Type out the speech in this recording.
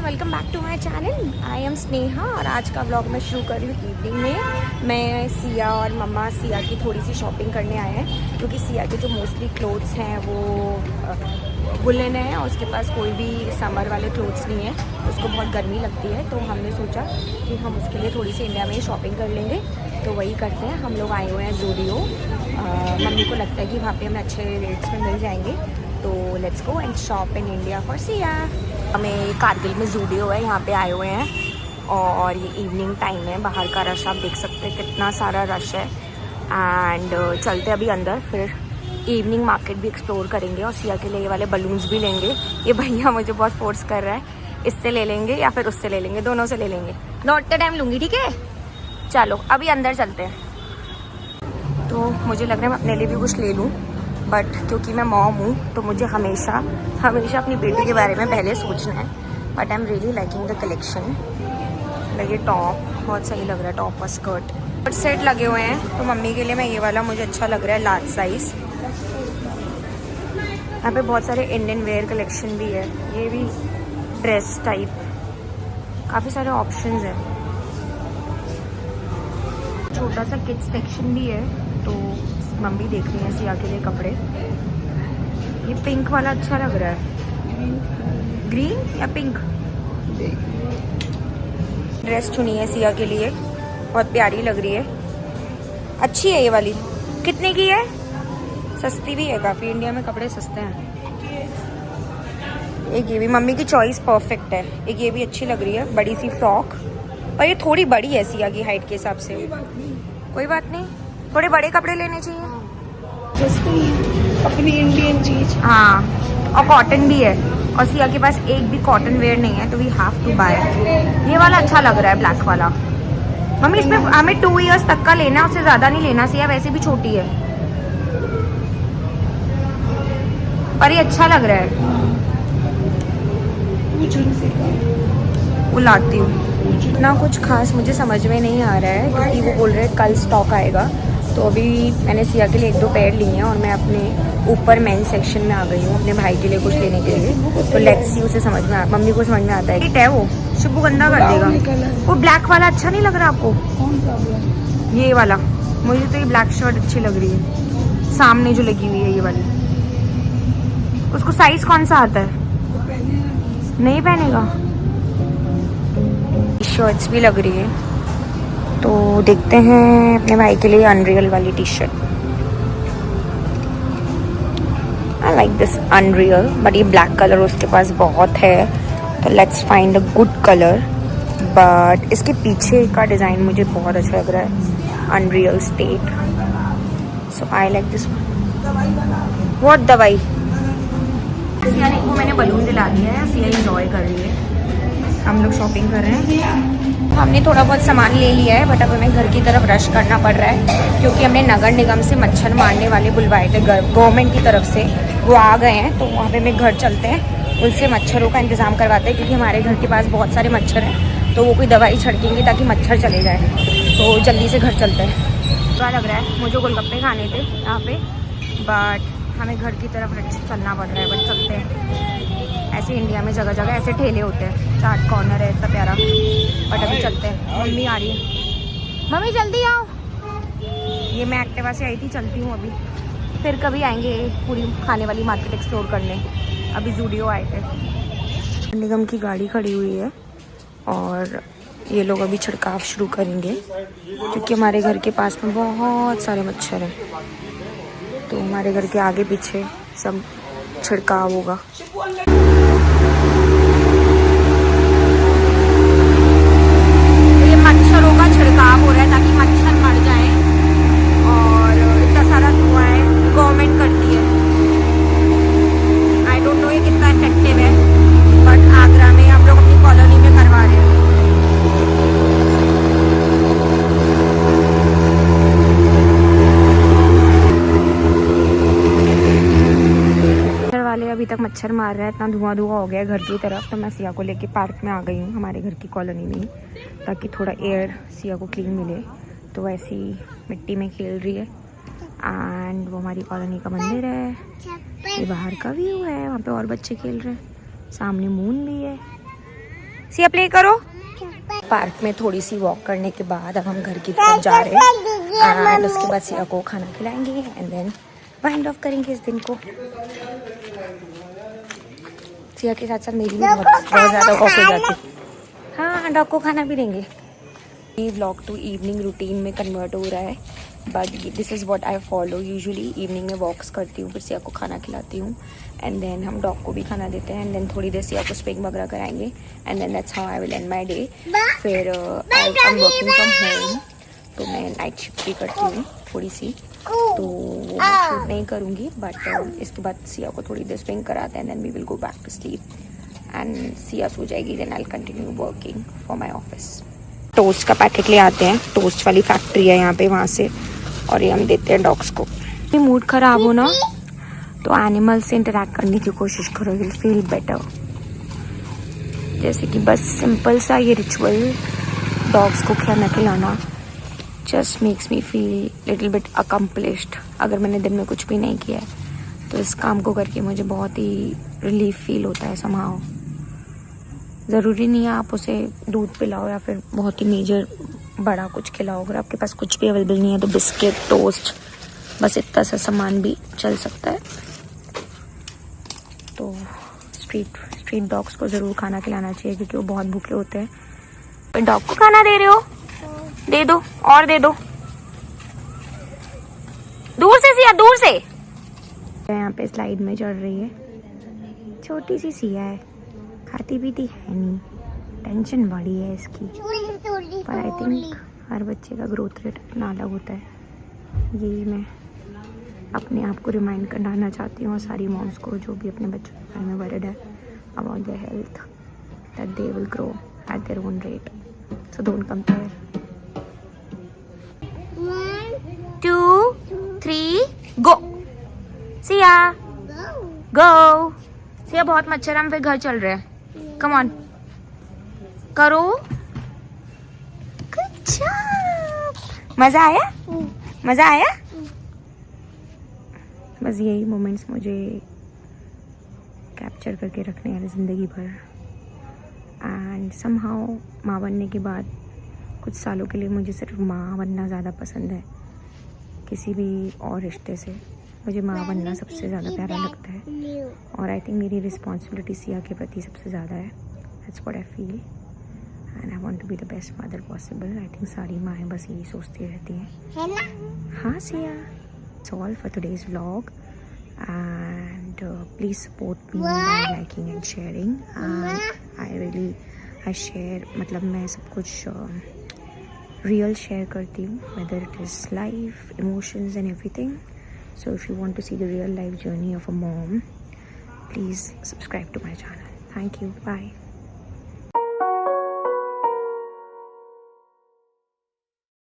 Welcome back to my channel. I am Sneha और आज का ब्लॉग मैं शुरू कर रही हूँ इवनिंग में। मैं सिया और मम्मा सिया की थोड़ी सी शॉपिंग करने आए हैं क्योंकि सिया के जो मोस्टली क्लोथ्स हैं वो वुलन है और उसके पास कोई भी समर वाले क्लोथ्स नहीं है। उसको बहुत गर्मी लगती है तो हमने सोचा कि हम उसके लिए थोड़ी सी इंडिया में ही शॉपिंग कर लेंगे, तो वही करते हैं। हम लोग आए हुए हैं ज़ूडियो। मम्मी को लगता है कि वहाँ पे हमें अच्छे रेट्स में मिल जाएंगे, तो let's go and shop in India for Siya. हमें कारगिल में ज़ूडियो है, यहाँ पे आए हुए हैं और ये इवनिंग टाइम है। बाहर का रश आप देख सकते हैं, कितना सारा रश है। एंड चलते अभी अंदर, फिर इवनिंग मार्केट भी एक्सप्लोर करेंगे और सिया के लिए ये वाले बलून्स भी लेंगे। ये भैया मुझे बहुत फोर्स कर रहा है, इससे ले लेंगे या फिर उससे ले लेंगे, दोनों से ले लेंगे। नॉट द टाइम लूँगी, ठीक है। चलो अभी अंदर चलते हैं। तो मुझे लग रहा है मैं अपने लिए भी कुछ ले लूँ, बट क्योंकि मैं मॉम हूँ तो मुझे हमेशा अपनी बेटी के बारे में पहले सोचना है। But I am really liking the collection. ये टॉप बहुत सही लग रहा है, टॉप और स्कर्ट सेट लगे हुए हैं। तो मम्मी के लिए मैं ये वाला मुझे अच्छा लग रहा है, लार्ज साइज़। यहाँ पे बहुत सारे इंडियन वेयर कलेक्शन भी है, ये भी ड्रेस टाइप, काफ़ी सारे ऑप्शंस हैं। छोटा सा किड्स सेक्शन भी है, तो मम्मी देख रही है सिया के लिए कपड़े। ये पिंक वाला अच्छा लग रहा है, ग्रीन या पिंक। ड्रेस चुनी है सिया के लिए, बहुत प्यारी लग रही है, अच्छी है ये वाली। कितने की है? सस्ती भी है काफ़ी, इंडिया में कपड़े सस्ते हैं। एक ये भी मम्मी की चॉइस परफेक्ट है। एक ये भी अच्छी लग रही है, बड़ी सी फ्रॉक, पर ये थोड़ी बड़ी है सिया की हाइट के हिसाब से। कोई बात नहीं, थोड़े बड़े कपड़े लेने चाहिए, अपनी इंडियन चीज। हाँ, और कॉटन भी है और सिया के पास एक भी कॉटन वेयर नहीं है, तो वी हैव टू बाय। ये वाला अच्छा लग रहा है, ब्लैक वाला। मम्मी इसमें हमें 2 इयर्स तक का लेना है, उससे ज़्यादा नहीं लेना। सिया वैसे भी छोटी है, पर ये अच्छा लग रहा है। वो लाती हूँ। इतना कुछ खास मुझे समझ में नहीं आ रहा है क्योंकि वो बोल रहे हैं कल स्टॉक आएगा। तो अभी मैंने सिया के लिए 1-2 पेयर लिए हैं और मैं अपने ऊपर मेन सेक्शन में आ गई हूँ अपने भाई के लिए कुछ लेने के लिए। तो लेट्स सी, उसे समझ में मम्मी को समझ में आता है। है वो शिबू गंदा कर देगा। वो ब्लैक वाला अच्छा नहीं लग रहा आपको? ये वाला मुझे तो ये ब्लैक शर्ट अच्छी लग रही है, सामने जो लगी हुई है ये वाली। उसको साइज कौन सा आता है? नहीं पहनेगा। शर्ट्स भी लग रही है, तो देखते हैं अपने भाई के लिए अनरियल वाली T shirt. I like this unreal, but ये ब्लैक कलर उसके पास बहुत है, तो let's find a good colour. But इसके पीछे का डिज़ाइन मुझे बहुत अच्छा लग रहा है, unreal state. So I like this. What दवाई? सिया को मैंने बलून दिला दिया है, सिया इंजॉय कर रही है। हम लोग शॉपिंग कर रहे हैं। हमने थोड़ा बहुत सामान ले लिया है, बट अब हमें घर की तरफ रश करना पड़ रहा है क्योंकि हमने नगर निगम से मच्छर मारने वाले बुलवाए थे गवर्नमेंट की तरफ से। वो आ गए हैं, तो वहाँ पे हमें घर चलते हैं, उनसे मच्छरों का इंतज़ाम करवाते हैं क्योंकि हमारे घर के पास बहुत सारे मच्छर हैं, तो वो कोई दवाई छिड़केंगे ताकि मच्छर चले जाए। तो जल्दी से घर चलते हैं। अच्छा लग रहा है मुझे, गोलगप्पे खाने थे यहाँ पे, बट हमें घर की तरफ चलना पड़ रहा है। बट चलते हैं, ऐसे इंडिया में जगह जगह ऐसे ठेले होते हैं, चाट कॉर्नर है इतना प्यारा। बट अभी चलते हैं, मम्मी आ रही है। मम्मी जल्दी आओ। ये मैं एक्टिवा से आई थी, चलती हूँ अभी, फिर कभी आएंगे पूरी खाने वाली मार्केट एक्सप्लोर करने। अभी ज़ूडियो आए थे। निगम की गाड़ी खड़ी हुई है और ये लोग अभी छिड़काव शुरू करेंगे क्योंकि हमारे घर के पास में बहुत सारे मच्छर हैं, तो हमारे घर के आगे पीछे सब छिड़काव होगा। ये मच्छरों का छिड़काव हो रहा है ताकि मच्छर मर जाए, और इतना सारा धुआं है, गवर्नमेंट करती है। आई डोंट नो ये कितना इफेक्टिव है, बट आगरा में हम लोग अपनी कॉलोनी में करवा रहे हैं। वाले अभी तक मच्छर मार रहा है, इतना धुआं हो गया है घर की तरफ। तो मैं सिया को लेके पार्क में आ गई हूँ हमारे घर की कॉलोनी में, ताकि थोड़ा एयर सिया को क्लीन मिले। तो वैसी मिट्टी में खेल रही है एंड वो हमारी कॉलोनी का मंदिर है, ये बाहर का व्यू है, वहाँ पे और बच्चे खेल रहे हैं, सामने मून भी है। सिया प्ले करो। पार्क में थोड़ी सी वॉक करने के बाद अब हम घर की तरफ जा रहे हैं एंड उसके बाद सिया को खाना खिलाएंगे एंड देन वाइंड ऑफ करेंगे इस दिन को। सिया के साथ साथ मेरी भी बहुत ज़्यादा वॉक हो जाती। हाँ, डॉग को खाना भी देंगे। ये व्लॉग टू इवनिंग रूटीन में कन्वर्ट हो रहा है, but this is what I follow usually. Evening में वॉक्स करती हूँ, फिर सिया को खाना खिलाती हूँ एंड देन हम डॉग को भी खाना देते हैं एंड देन थोड़ी देर सिया को स्पिंग वगैरह कराएंगे and then that's how I will end my day. फिर I am working from home, तो मैं नाइट शिफ्ट भी करती हूँ थोड़ी सी, तो वो मैं शूट नहीं करूँगी, बट इसके बाद सिया को थोड़ी देर स्पिंग कराते हैं then we will go back to sleep and Siya सो जाएगी, then I will continue working for my office. Toast का पैकेट ले आते हैं, टोस्ट वाली फैक्ट्री है यहाँ पे, वहाँ से, और ये हम देते हैं डॉग्स को। मूड खराब हो ना तो एनिमल से इंटरेक्ट करने की कोशिश करो, विल फील बेटर। जैसे कि बस सिंपल सा ये रिचुअल डॉग्स को खाना खिलाना just makes me feel little bit accomplished. अगर मैंने दिन में कुछ भी नहीं किया है तो इस काम को करके मुझे बहुत ही रिलीफ फील होता है समहाउ। ज़रूरी नहीं है आप उसे दूध पिलाओ या फिर बहुत ही मेजर बड़ा कुछ खिलाओ। अगर आपके पास कुछ भी अवेलेबल नहीं है तो बिस्किट, टोस्ट, बस इतना सा सामान भी चल सकता है। तो स्ट्रीट डॉग्स को ज़रूर खाना खिलाना चाहिए क्योंकि वो बहुत भूखे होते हैं। डॉग को खाना दे रहे हो? दे दो, और दे दो, दूर से सिया, दूर से। यहाँ पे स्लाइड में चढ़ रही है, छोटी सी सिया है, खाती पीती है नहीं, टेंशन बड़ी है इसकी, पर आई थिंक हर बच्चे का ग्रोथ रेट अपना अलग होता है। यही मैं अपने आप को रिमाइंड कराना चाहती हूँ और सारी मॉम्स को जो भी अपने बच्चों के बारे में वरीड है about their health, that they will grow at their own rate, so don't compare. 1 2 3 गो। सिया गो। सिया बहुत मच्छर, हम फिर घर चल रहे हैं। कम ऑन करो। Good job. मजा आया? मजा आया? बस यही मोमेंट्स मुझे कैप्चर करके रखने हैं ज़िंदगी भर। एंड समहाउ माँ बनने के बाद कुछ सालों के लिए मुझे सिर्फ माँ बनना ज़्यादा पसंद है किसी भी और रिश्ते से। मुझे माँ बनना सबसे ज़्यादा प्यारा लगता है और आई थिंक मेरी रिस्पॉन्सिबिलिटी सिया के प्रति सबसे ज़्यादा है। That's what I feel and I want to be the best mother possible. I think सारी माएँ बस यही सोचती रहती हैं, है ना? हाँ Siya. That's all for today's vlog and please support me by liking and sharing. I share, मतलब मैं सब कुछ real share करती हूँ, whether it is life, emotions and everything. So if you want to see the real life journey of a mom, please subscribe to my channel. Thank you. Bye.